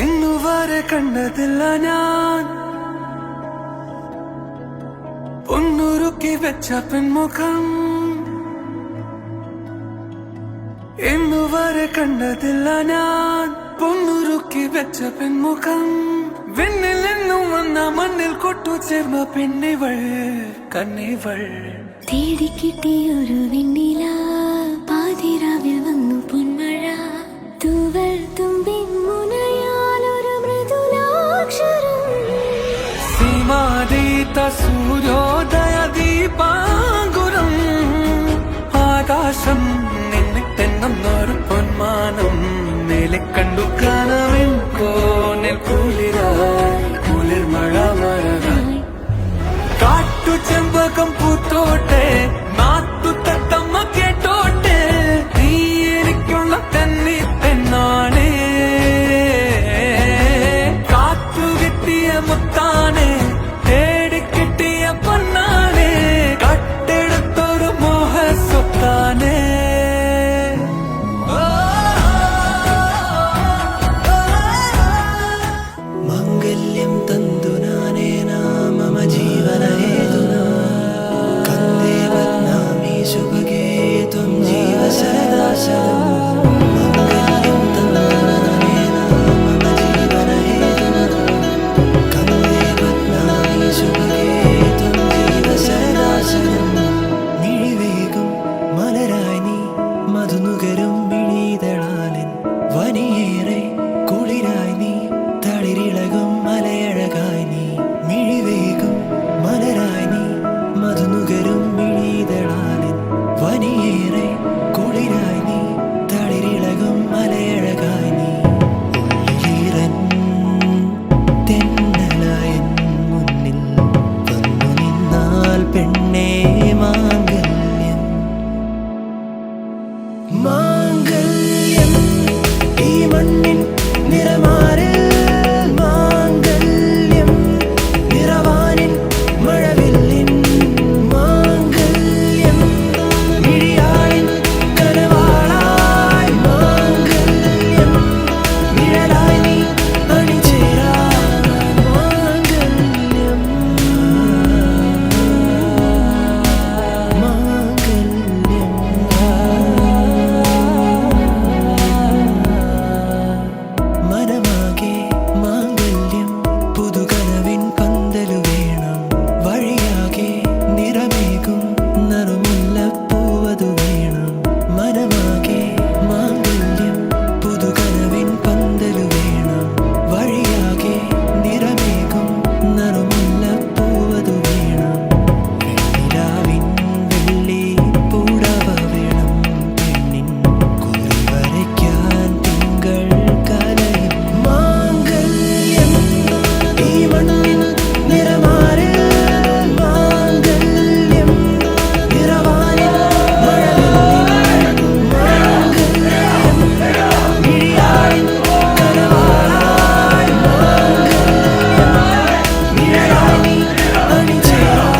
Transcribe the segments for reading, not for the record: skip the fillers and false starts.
ഇന്നുവരെ കണ്ടതില്ല ഞാൻ പൊന്നുരുക്കി വെച്ച പെൺമുഖം. ഇന്നുവരെ കണ്ടതില്ല ഞാൻ പൊന്നുരുക്കി വെച്ച പെൺമുഖം. വിണ്ണിൽ നിന്നും വന്ന മണ്ണിൽ കൊട്ടുചേർന്ന പെണ്ണിവൾ കണ്ണിവൾ. തേടിക്കിട്ടിയൊരു വെണ്ണില പാതിരാവിൽ വന്നു പൊന്മഴ. തൂവൽ തുമ്പിൻ മുനയാലൊരു മൃദുലാക്ഷരം. സീമാതീത സൂര്യോദയ ദീപാങ്കുരം. ആകാശം നിന്നിട്ടെന്നൊരു പൊന്മാനം. മേലെ കണ്ടു കനവിൻ കോണിൽ കുളിരായി കുളിർ മഴ മഴകായി. കാട്ടു ചെമ്പകം പൂത്തോട്ടെ നാട്ടു തത്തമ്മ കേട്ടോട്ടെ. നീ എനിക്കുള്ള തന്നി പെണ്ണാണേ. കാറ്റു കിട്ടിയ മുത്താനെ തേടിക്കിട്ടിയ പൊന്നാനെ. കട്ടെടുത്തൊരു മോഹ സ്വത്താനേ. മാംഗല്യം തന്തുനാനേന മമ ജീവനഹേതുനാ. കന്ദേ ബദ്നാമി ശുഭഗേ ത്വം ജീവ സദാ ശതം. മാംഗല്യം തന്തുനാനേന മമ ജീവനഹേതുനാ. കന്ദേ ബദ്നാമി ശുഭഗേ ത്വം ജീവ സദാ ശതം. മിഴിവേകും മലരായി നീ മധുനുകരും മിഴിതളാലൻ. വനിയേറെ കുളിരായി നീ തളിരിളകും മലയഴകായി നീ. മിഴിവേകും മലരായി നീ മധുനുകരും മിഴിതളാലൻ. വനിയേറെ കുളിരായി നീ തളിരിളകും മലയഴകായി നീ. ഉള്ളിലീറൻ തെന്നലായൻ മുന്നിൽ വന്നു നിന്നാൽ പെണ്ണേ മാംഗല്യം. മാംഗല്യം ഈ മണ്ണിൻ നിറമാറിൽ. മാംഗല്യം നിറവാനിൻ മഴവില്ലിൻ. മാംഗല്യം മിഴിയാളിൻ കനവാളായി. മാംഗല്യം നിഴലായി നീ അണിചേരാൻ. മാംഗല്യം മനമാകെ മാംഗല്യം പുതുകനവിൻ പന്തലു വേണം. വഴിയാകെ നിറമേകും നറുമുല്ലപ്പൂവതു വേണം. മനമാകെ മാംഗല്യം പുതുകനവിൻ പന്തലു വേണം. വഴിയാകെ നിറമേകും നറുമുല്ലപ്പൂവതു വേണം. വെണ്ണിലാവിൻ വെള്ളി പൂടവ വേണം. പെണ്ണിൻ കുറി വരയ്ക്കാൻ തിങ്കൾ കലയും. മാംഗല്യം ഈ മണ്ണിൻ നിറമാറിൽ. മാംഗല്യം നിറവാനിൻ മഴവില്ലിൻ. മാംഗല്യം മിഴിയാളിൻ കനവാളായി. മാംഗല്യം നിഴലായി നീ അണിചേരാൻ.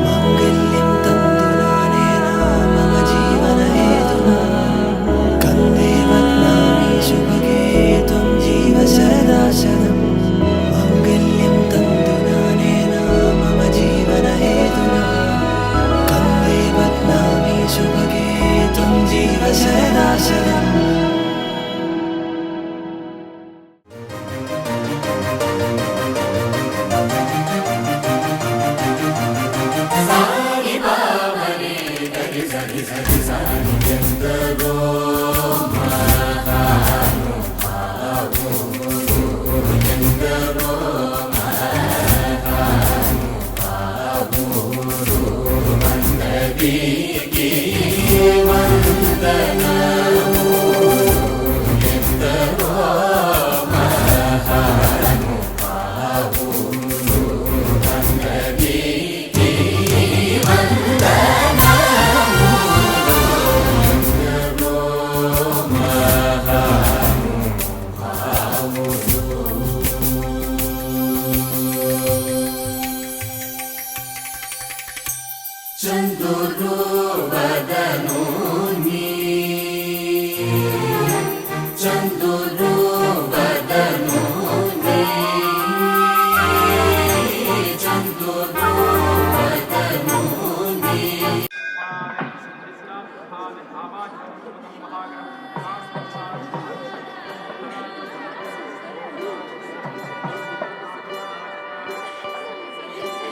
മാംഗല്യം തന്തുനാനേന മമ ജീവനഹേതുനാ. കന്ദേ ബദ്നാമി ശുഭഗേ ത്വം ജീവ സദാ ശതം. മാംഗല്യം തന്തുനാനേന മമ ജീവനഹേതുനാ. കന്ദേ ബദ്നാമി ശുഭഗേ ത്വം ജീവ സദാ ശതം.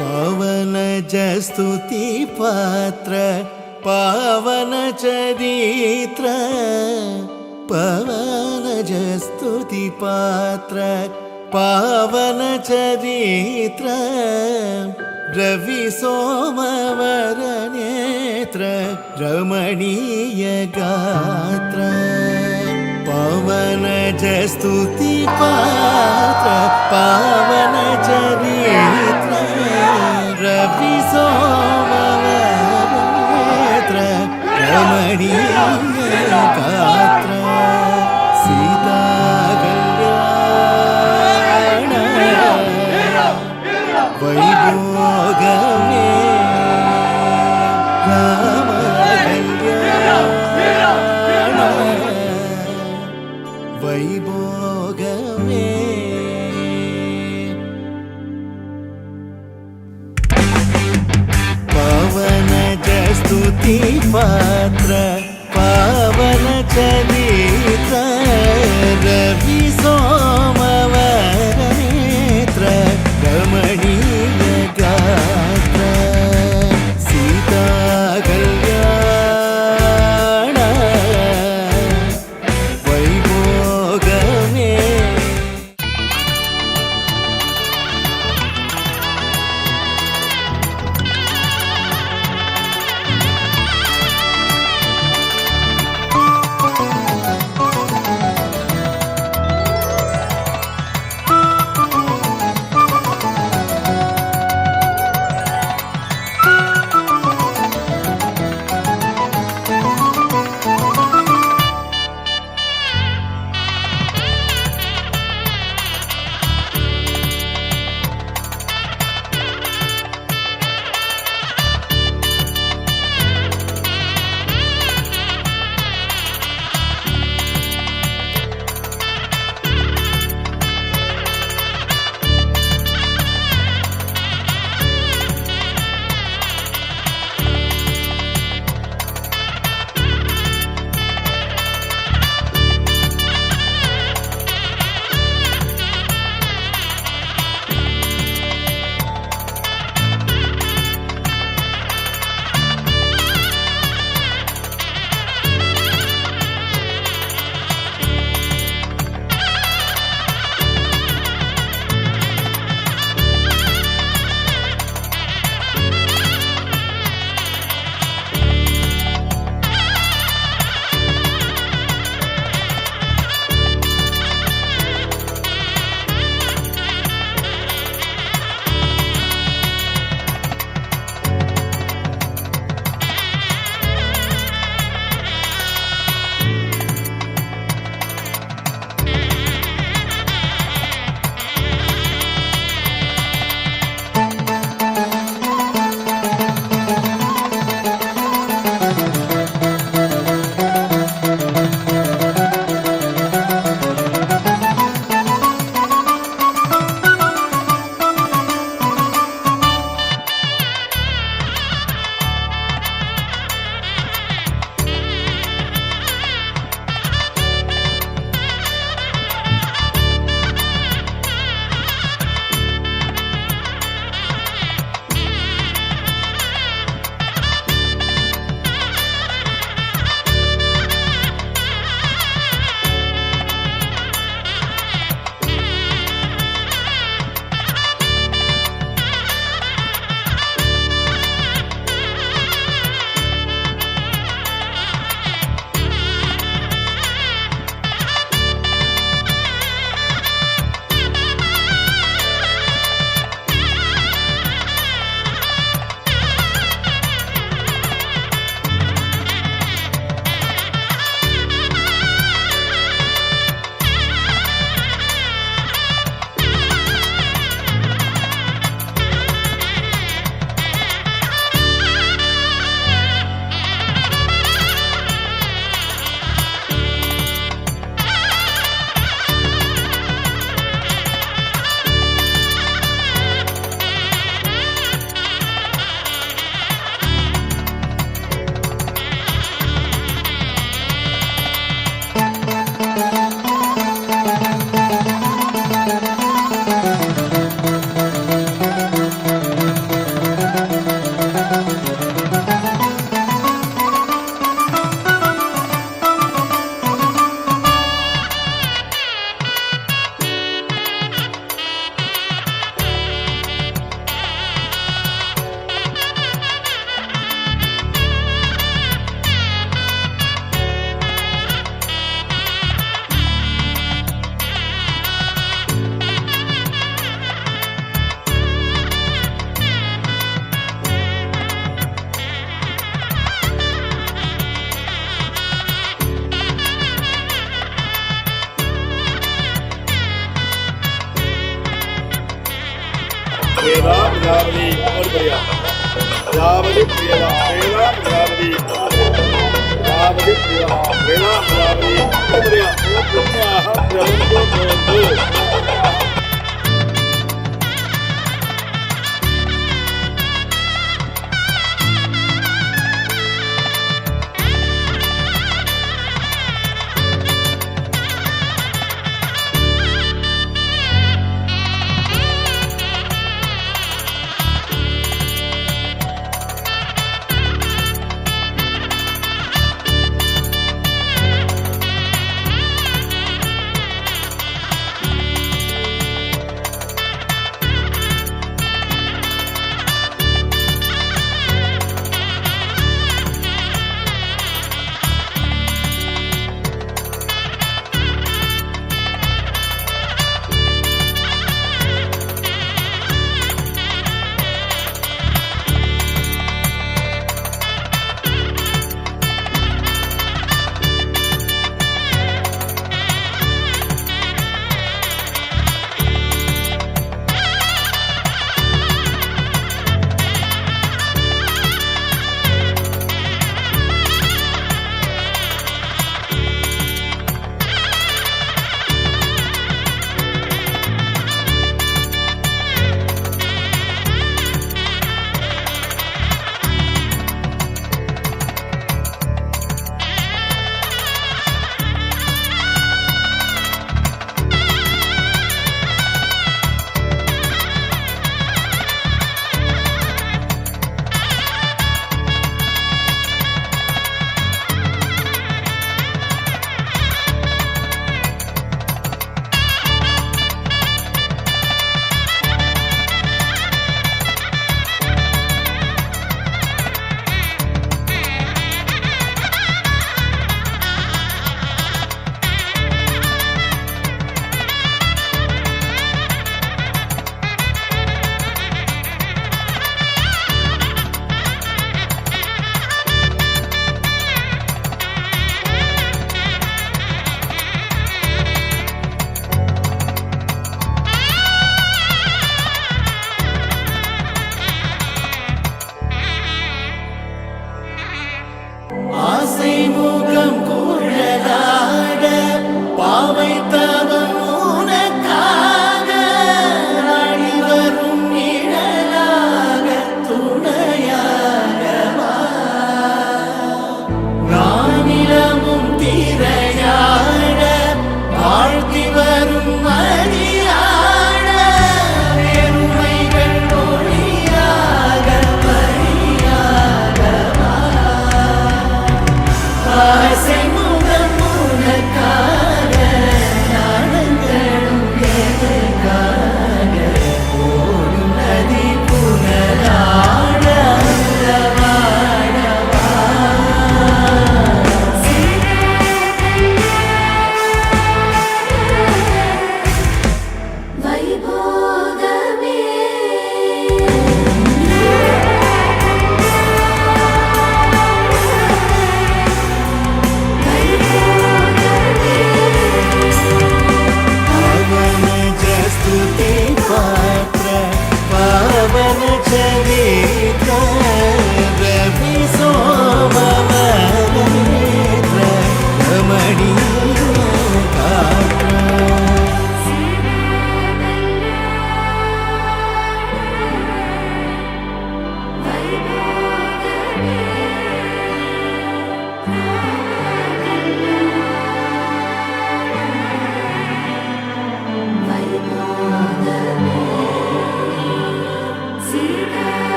पावन जस्तुति पात्र पावन चरित्र पावन जस्तुति पात्र पावन चरित्र रवि सोमवर नेत्र रमणीय गात्र पावन जस्तुति पात्र पावन चरित्र रवि सोमवर रमणीय गात्र सीता कल्याण वैभोगमे राम कल्याण वैभोगमे पावन जस्तुति पात्र पावन चरित्र रवि सोमवर नेत्र रमणीय गात्र सीता कल्याण वैभोगमे പ്രജാപതി ഒന്നുകൂടി പറയാം. പ്രജാപതി പ്രിയത വേദ പ്രജാപതി പ്രജാപതി പ്രിയത വേദ പ്രജാപതി പറയാം. പുണ്യാഹം ബ്രഹ്മോ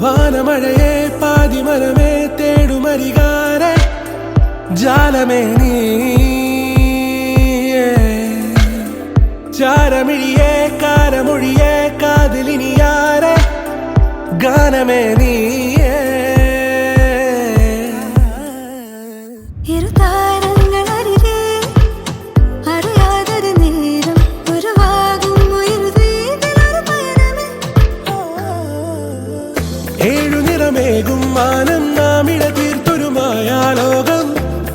വാനമഴയെ പാതിമരമേ തേടുമരികാരെ ജാലമേ നീ ചാരമിഴിയെ കാരമൊഴിയെ കാതിലിനിയാരെ ഗാനമേ നീ ഇരുതാരങ്ങളരികെ അറിയാതൊരു നേരം ഉരുവാകും ഒരു ദ്വീപിലൊരു പയനമേ. ഏഴു നിറമേകും മാനം നാമിട തീർത്തൊരു മായാലോകം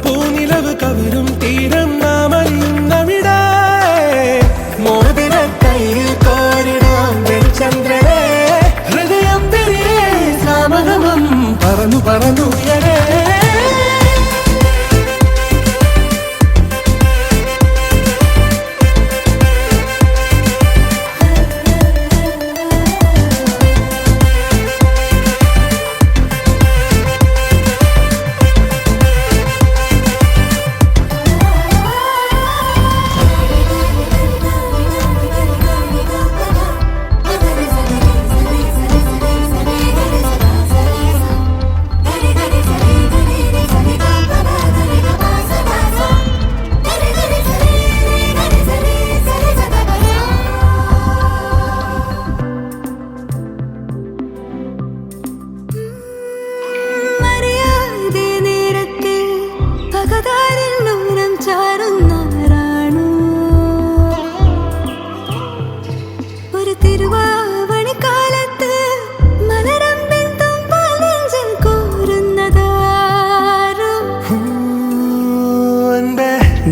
പൂനിലവ് കവരും തീരം നാം അറിയുന്നവിട മോതിര കയ്യിൽ കോരിടാം വെൺചന്ദ്രനെ ഹൃദയം തിരികെ സാമഗമം പറന്നു പറന്നുയരേ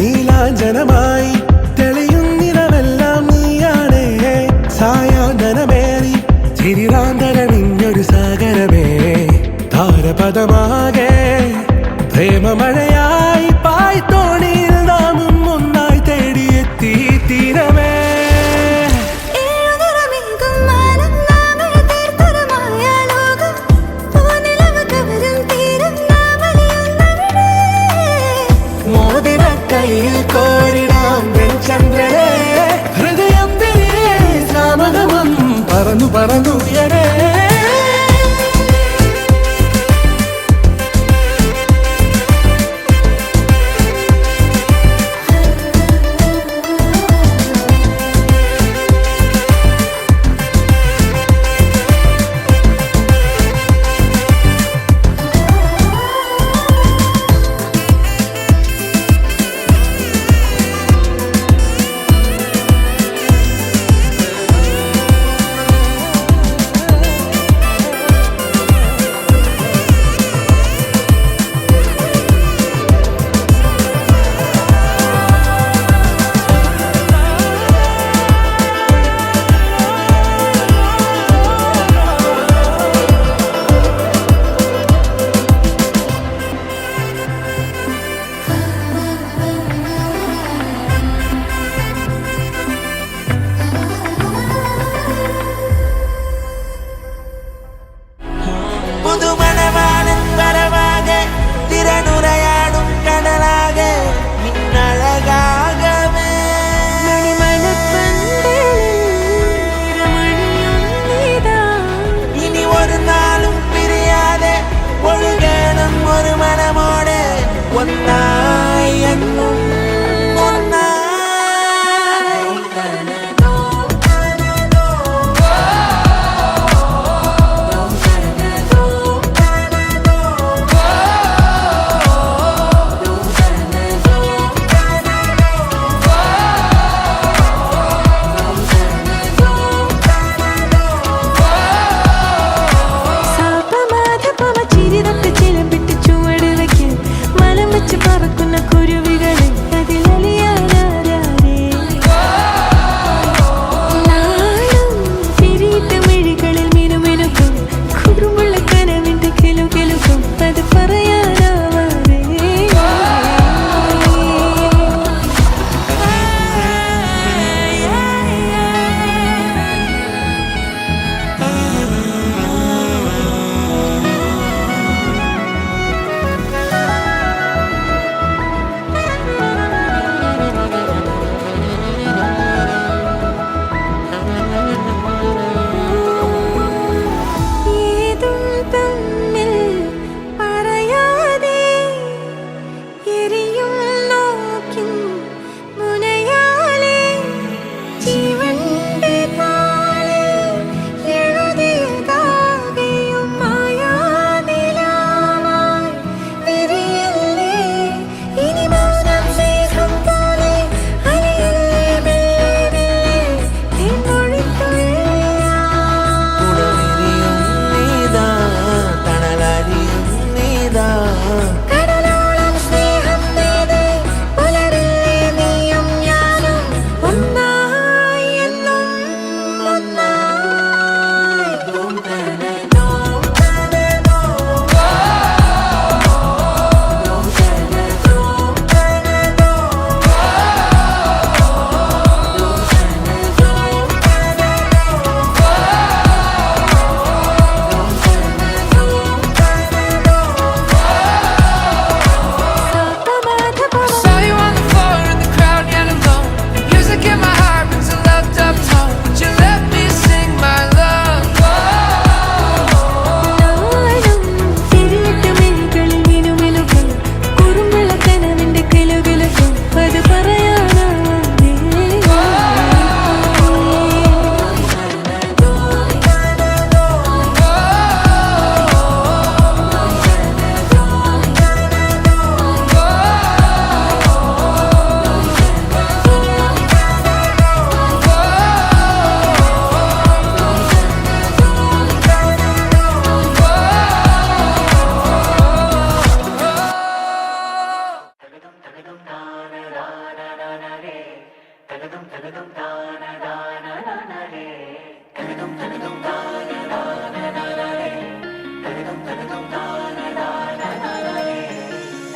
നീലാഞ്ജനമായി തെളിയുന്നിരവെല്ലാം നീയാണേ സായാഹ്നമേറി ചിരിറാന്തരണിഞ്ഞൊരു സാഗരമേ താരപദമാകെ പ്രേമമഴയായി പായ്ത്തോണിയിൽ നാമും ഒന്നായി തേടിയെത്തി തീരമേ കോരിടാം വെൺചന്ദ്രനെ ഹൃദയം തിരികെ സാമഗമം പറന്നു പറന്നുയരേ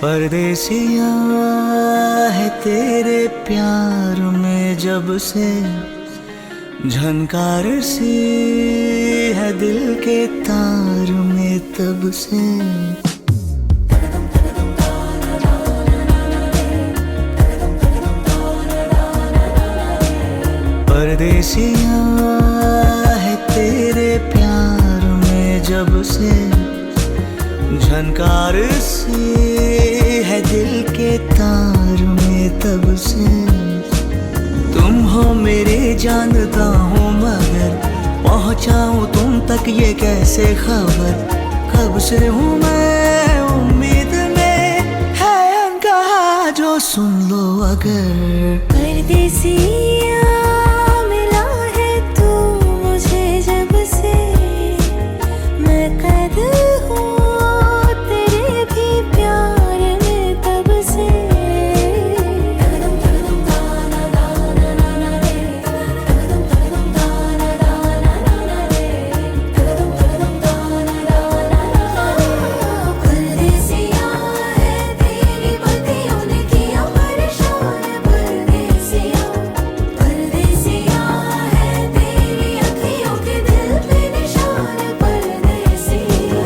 परदेसिया है तेरे प्यार में जब से, झनकार सी है दिल के तार में तब से। परदेसिया है तेरे प्यार में जब से, झनकार सी है दिल के तार में तब से। तुम हो मेरे जानता हूँ मगर पहुँचाऊँ तुम तक ये कैसे खबर। कब से हूँ मैं उम्मीद में, है अनकहा जो सुन लो अगर। परदेसिया मिला है तू मुझे जब से, मैं कैद हूँ तेरे भी प्यार में तब से। परदेसिया है तेरी बत्तियों ने किया परेशान। परदेसिया परदेसिया है तेरी अखियों के दिल पे निशान। परदेसिया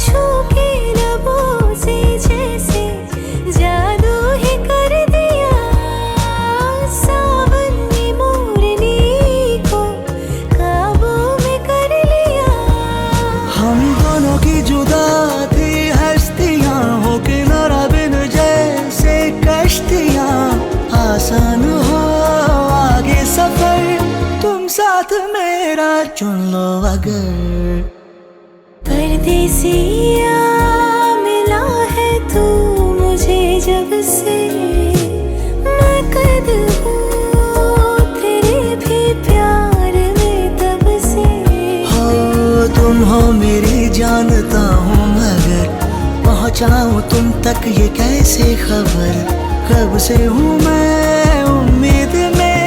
छू के लबों से जैसे जादू ही कर दिया। सावन ने मोरनी को काबू में कर लिया। हम दोनों की जुदा थी हस्तियाँ, हो किनारा बिन जैसे कश्तियाँ। आसान हो आगे सफर तुम साथ मेरा चुन लो अगर। परदेसिया मिला है तू मुझे जब से, मैं कैद हूँ तेरे भी प्यार में तब से। हो तुम हो मेरी जानता हूँ मगर पहुँचाऊँ तुम तक ये कैसे खबर। कब से हूँ मैं उम्मीद में,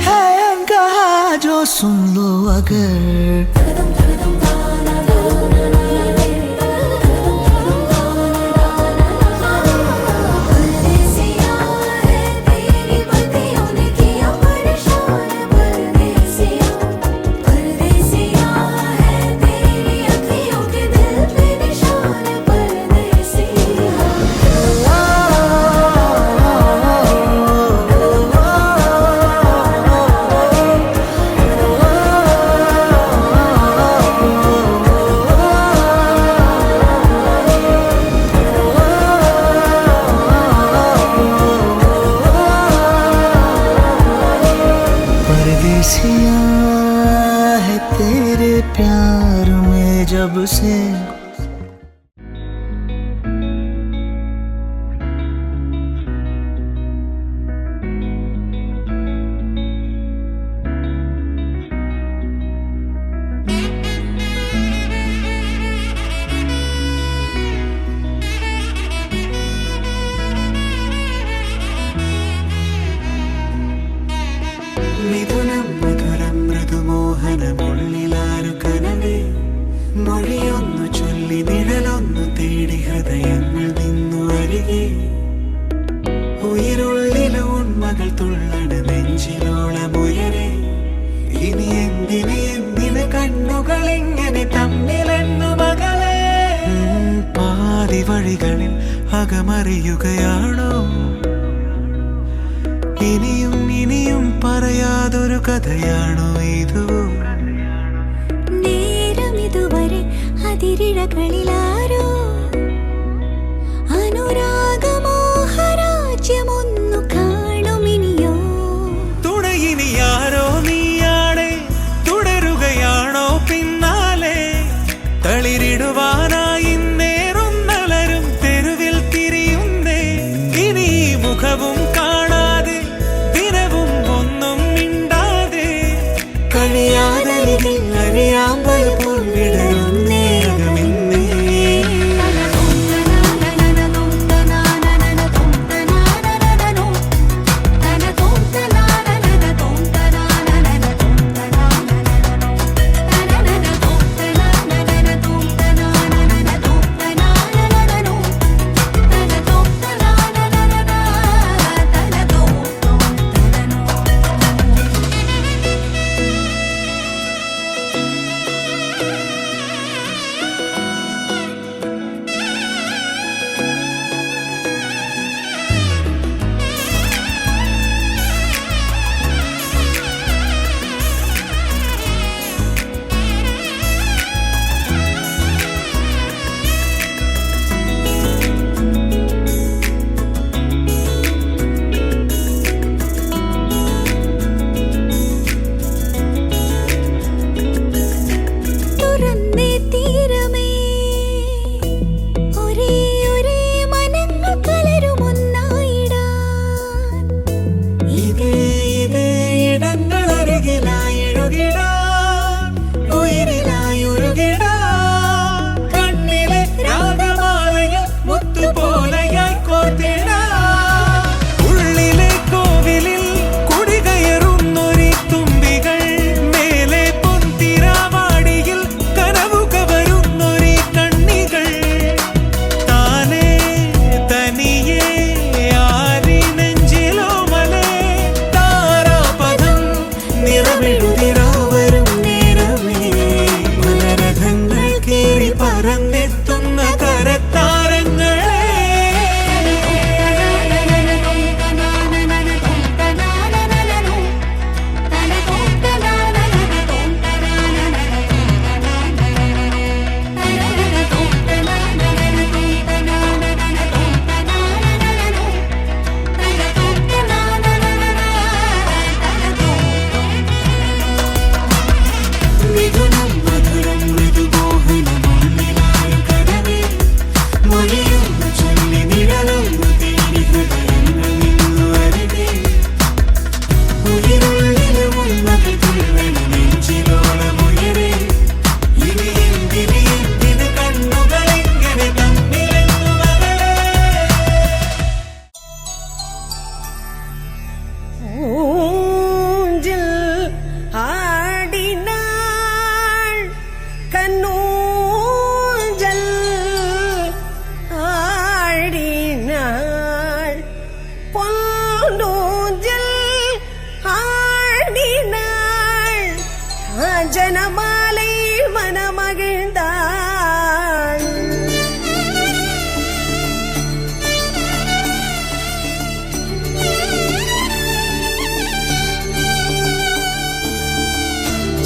है अनकहा जो सुन लो अगर। परदेसिया है तेरी बत्तियों ने किया परेशान। परदेसिया परदेसिया है तेरी अखियों के दिल पे निशान। परदेसिया परदेसिया है तेरे प्यार में जब से। മിഥുനം മധുരം മൃദുമോഹനമുള്ളിലാരു കനവേ, മൊഴിയൊന്നു ചൊല്ലി നിഴലൊന്നു തേടി ഹൃദയങ്ങൾ നിന്നു അരികെ. ഉயிருള്ളിലെ ഉണ്മകൾ തുള്ളട നെഞ്ചിലോളമുയരെ. ഇനി എന്തിന് കണ്ണുകൾ ഇങ്ങനെ തമ്മിലെന്നു മകളെ. പാതി വഴികളിൽ അകമറിയുകയാണോ? ഇനിയും ഇനിയും പറയാതൊരു കഥയാണോ ഇത്? നേരം ഇതുവരെ അതിരിഴകളിലാരോ അനുരാഗമോഹരാജ്യമൊന്നു കാണുമിനിയോ? തുണയിനിയാരോ നീയാണേ, തുടരുകയാണോ പിന്നാലെ? തളിരിടുവാനായി നേറുന്നലരും തെരുവിൽ തിരിയുന്നേ. ഇനി ഈ മുഖവും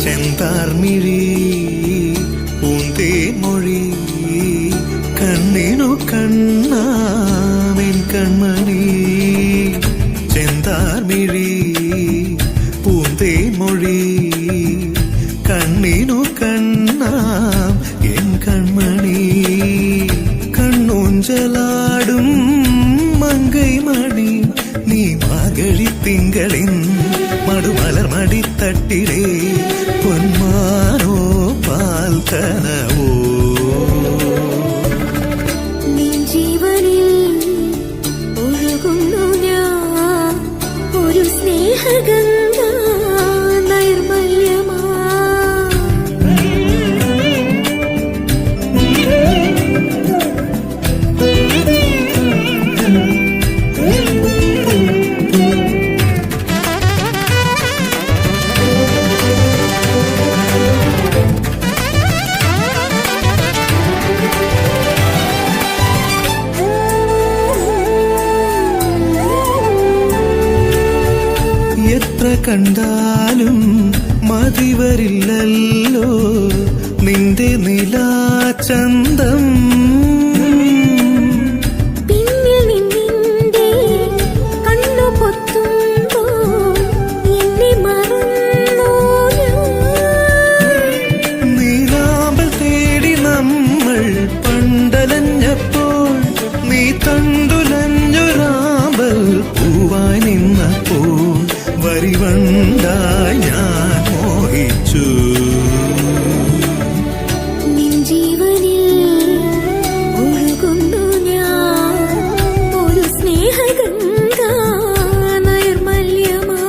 ചെന്താർമിഴി പൂന്തേ മൊഴി കണ്ണിനു കണ്ണാമെൻ കൺമണി ചെന്താർമിഴി പൂന്തേ മൊഴി കണ്ണിനു കണ്ണാം എൻ കൺമണി കണ്ണൂഞ്ചലാടും മങ്കൈ മണി നീ മാകഴി തിങ്കളിൻ മടുമലർ മടിത്തട്ടിലേ പൊന്മാനോ പാൽ കനവോ നിൻ ജീവനിൽ ഒഴുകുന്നു ഞാൻ ഒരു സ്നേഹഗംഗ നൈർമല്യമാ എത്ര കണ്ടാലും മതിവരില്ലല്ലോ നിന്റെ നിലാചന്തം പിന്നിൽ നിന്നിന്റെ കണ്ണു പൊത്തുമ്പോൾ എന്നെ മറന്നു നീലാമ്പൽ തേടി നമ്മൾ പണ്ടലഞ്ഞപ്പോൾ നീ തണ്ടുലഞ്ഞൊരാമ്പൽ പൂവായി നിന്നപ്പോൾ വരിവണ്ടായി ഞാൻ മോഹിച്ചു നിൻ ജീവനിൽ ഒഴുകുന്നു ഞാൻ ഒരു സ്നേഹഗംഗ നൈർമല്യമാ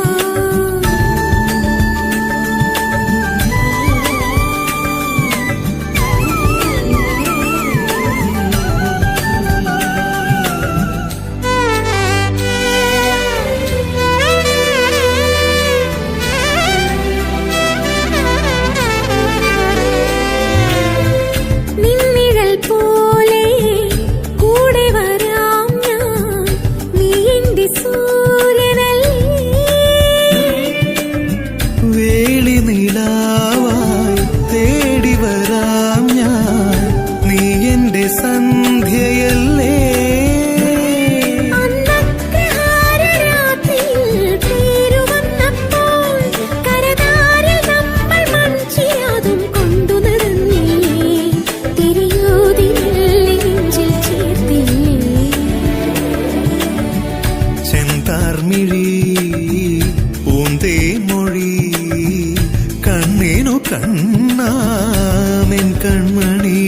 നിന്നിഴൽ പോലെ കൂടെ വരാം ഞാൻ നീ എന്റെ സൂര്യനല്ലേ വേളി നിലാവായി തേടി വരാം ഞാൻ നീ എന്റെ സന്ധ്യയല്ലേ അന്നത്തെ ഹാരരാത്രിയിൽ പേരുവന്നപ്പോൾ കരതാരിൽ നമ്മൾ മൺചിരാതും കൊണ്ടു നടന്നില്ലേ തിരിയോതില്ലേ നെഞ്ചിൽ ചേർത്തില്ലേ ചെന്താർമിഴി പൂന്തേ മൊഴി കണ്ണിനു കണ്ണാമെൻ കൺമണി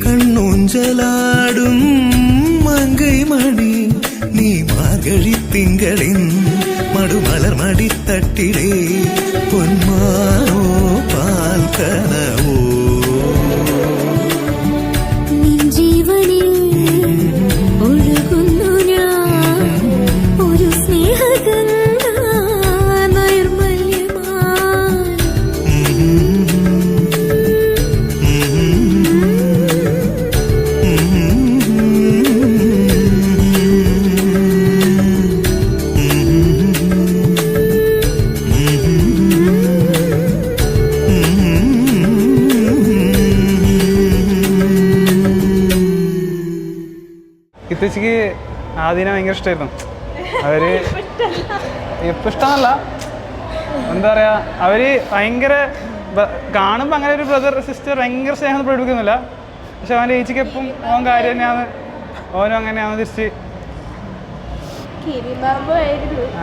കണ്ണൂഞ്ചലാടും മങ്കൈ മണി നീ മാർഗഴി തിങ്കളിൻ മടുമലർ മടിത്തട്ടിലേ പൊന്മാനോ പാൽ കനവോ നിൻ ജീവനിൽ ഒഴുകുന്നു ഞാൻ ഒരു സ്നേഹഗംഗ നൈർമല്യമാ ഇത്തച്ചിക്ക് ആദ്യം ഭയങ്കര ഇഷ്ടമായിരുന്നു. അവര് ഇപ്പം ഇഷ്ടമല്ല, എന്താ പറയാ, അവര് ഭയങ്കര കാണുമ്പോൾ അങ്ങനെ ഒരു ബ്രദർ സിസ്റ്റർ ഭയങ്കര സ്നേഹം പ്രകടിപ്പിക്കുന്നില്ല. പക്ഷെ അവൻ്റെ ചേച്ചിക്ക് എപ്പം ഓൻ കാര്യം തന്നെയാണ്, ഓനും അങ്ങനെയാണ് തിരിച്ച്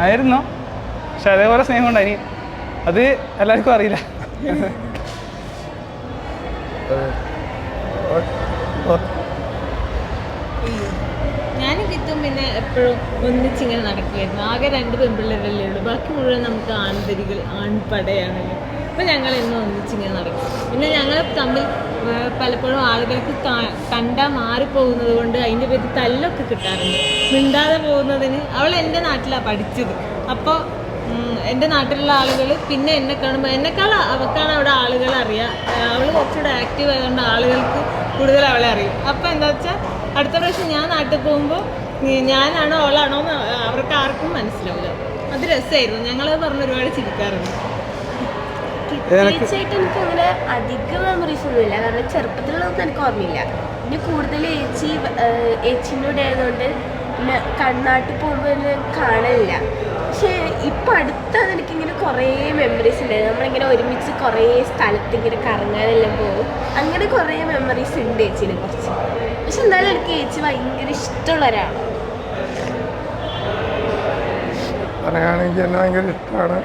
ആയിരുന്നു. പക്ഷെ അതേപോലെ സ്നേഹം ഉണ്ടായി, അത് എല്ലാവർക്കും അറിയില്ല. ഞാനും കിറ്റും പിന്നെ എപ്പോഴും ഒന്നിച്ചിങ്ങനെ നടക്കുകയായിരുന്നു. ആകെ 2 പെൺപിള്ളേരല്ലേ ഉള്ളൂ, ബാക്കി മുഴുവൻ നമുക്ക് ആൺപടയാണല്ലോ. അപ്പം ഞങ്ങൾ എന്നും ഒന്നിച്ചിങ്ങനെ നടക്കും. പിന്നെ ഞങ്ങൾ തമ്മിൽ പലപ്പോഴും ആളുകൾക്ക് കണ്ടാൽ മാറിപ്പോകുന്നത് കൊണ്ട് അതിൻ്റെ പേര് തല്ലൊക്കെ കിട്ടാറുണ്ട്. മിണ്ടാതെ പോകുന്നതിന്. അവൾ എൻ്റെ നാട്ടിലാണ് പഠിച്ചത്. അപ്പോൾ എൻ്റെ നാട്ടിലുള്ള ആളുകൾ പിന്നെ എന്നെ കാണുമ്പോൾ എന്നെക്കാൾ അവൾക്കാണ് അവിടെ ആളുകൾ അറിയാം. അവൾ കുറച്ചുകൂടെ ആക്റ്റീവ് ആയതുകൊണ്ട് ആളുകൾക്ക് കൂടുതൽ അവളെ അറിയും. അപ്പോൾ എന്താ വെച്ചാൽ അടുത്ത പ്രാവശ്യം ഞാൻ നാട്ടിൽ പോകുമ്പോൾ ഞാനാണോ അവളാണോ എന്ന് അവർക്ക് ആർക്കും മനസ്സിലാവില്ല. അത് രസമായിരുന്നു. ഞങ്ങളത് പറഞ്ഞ് ഒരുപാട് ചിരിക്കാറുണ്ട്. തീർച്ചയായിട്ടും എനിക്ക് അങ്ങനെ അധികം മെമ്മറീസ് ഒന്നുമില്ല, കാരണം ചെറുപ്പത്തിലുള്ളതൊന്നും എനിക്ക് ഓർമ്മയില്ല. പിന്നെ കൂടുതൽ ഏച്ചിനോട് ആയതുകൊണ്ട് പിന്നെ കണ്ണാട്ടി പോകുമ്പോൾ കാണലില്ല. പക്ഷേ ഇപ്പം അടുത്താണ് എനിക്കിങ്ങനെ കുറേ മെമ്മറീസ് ഉണ്ട്. നമ്മളിങ്ങനെ ഒരുമിച്ച് കുറേ സ്ഥലത്ത് ഇങ്ങനെ കറങ്ങാനെല്ലാം പോകും. അങ്ങനെ കുറേ മെമ്മറീസ് ഉണ്ട് ഏച്ചിനെ കുറിച്ച്. പക്ഷെ എന്നാലും എനിക്ക് ഏച്ചി ഭയങ്കര ഇഷ്ടമുള്ള ഒരാളാണ്. പറയുകയാണെങ്കിൽ എന്നെ ഭയങ്കര ഇഷ്ടമാണ്.